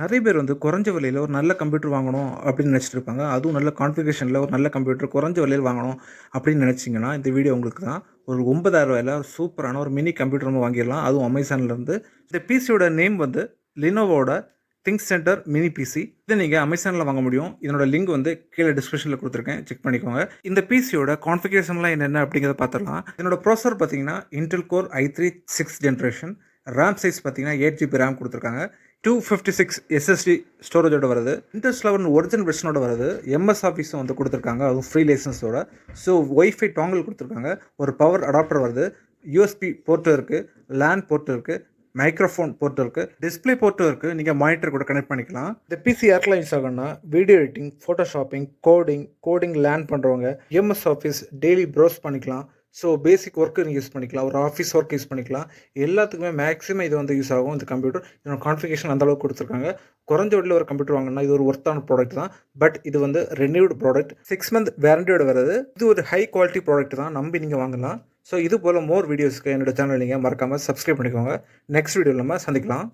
நிறைய பேர் வந்து குறைஞ்ச விலையில ஒரு நல்ல கம்ப்யூட்டர் வாங்கணும் அப்படின்னு நினச்சிட்டு இருப்பாங்க. அதுவும் நல்ல கான்ஃபிகரேஷன்ல ஒரு நல்ல கம்ப்யூட்டர் குறைஞ்ச விலையில வாங்கணும் அப்படின்னு நினச்சிங்கன்னா, இந்த வீடியோ உங்களுக்கு தான். ஒரு ரூ. 9,000 ஒரு சூப்பரான ஒரு மினி கம்ப்யூட்டர் நம்ம வாங்கிடலாம். அதுவும் அமேசான்லேருந்து. இந்த பிசியோட நேம் வந்து லினோவோட ThinkCentre மினி பிசி. இதை நீங்கள் அமேசானில் வாங்க முடியும். இதனோட லிங்க் வந்து கீழே டிஸ்கிரிப்ஷனில் கொடுத்துருக்கேன். செக் பண்ணிக்கோங்க. இந்த பிசியோட கான்ஃபிகரேஷன்லாம் என்னென்ன அப்படிங்கிறத பார்த்துடலாம். இதனோட ப்ராசஸர் பார்த்தீங்கன்னா Intel Core i3 6th generation. RAM size பார்த்தீங்கன்னா 8 GB ரேம் கொடுத்துருக்காங்க. 256 SSD ஸ்டோரேஜோட வருது. Windows 11 ஒரிஜினல் வெர்ஷனோட வருது. MS ஆஃபீஸும் வந்து கொடுத்துருக்காங்க. அதுவும் ஃப்ரீ லைசன்ஸோட. ஸோ ஒய்ஃபை டாங்கல் கொடுத்துருக்காங்க. ஒரு பவர் அடாப்டர் வருது. USB போர்ட் இருக்குது. LAN போர்ட் இருக்குது. மைக்ரோஃபோன் போர்ட் இருக்குது. டிஸ்பிளே போர்ட்டும் இருக்குது. நீங்கள் மானிட்டர் கூட கனெக்ட் பண்ணிக்கலாம். இந்த பிசி யாருக்கெல்லாம் யூஸ் ஆகும்னா வீடியோ எடிட்டிங், ஃபோட்டோஷாப்பிங், கோடிங் லேர்ன் பண்ணுறவங்க MS ஆஃபீஸ் டெய்லி ப்ரௌஸ் பண்ணிக்கலாம். ஸோ பேசிக் ஒர்க்கு நீங்கள் யூஸ் பண்ணிக்கலாம். ஒரு ஆஃபீஸ் ஒர்க் யூஸ் பண்ணிக்கலாம். எல்லாத்துக்குமே மேக்ஸிமம் இது வந்து யூஸ் ஆகும். இந்த கம்ப்யூட்டர் இதோட கான்ஃபிகரேஷன் அந்தளவுக்கு கொடுத்துருக்காங்க. குறைஞ்ச விலையில் ஒரு கம்ப்யூட்டர் வாங்கினா இது ஒரு ஒர்த்தான ப்ராடக்ட் தான். பட் இது வந்து ரெனியூடு ப்ராடக்ட். 6 month வாரண்டியோட வருது. இது ஒரு ஹை குவாலிட்டி ப்ராடக்ட் தான். நம்பி நீங்கள் வாங்கலாம். ஸோ இது போல் மோர் வீடியோஸ்க்கு என்னோட சேனல் நீங்கள் மறக்காமல் சப்ஸ்கிரைப் பண்ணிக்கோங்க. நெக்ஸ்ட் வீடியோவில் நம்ம சந்திக்கலாம்.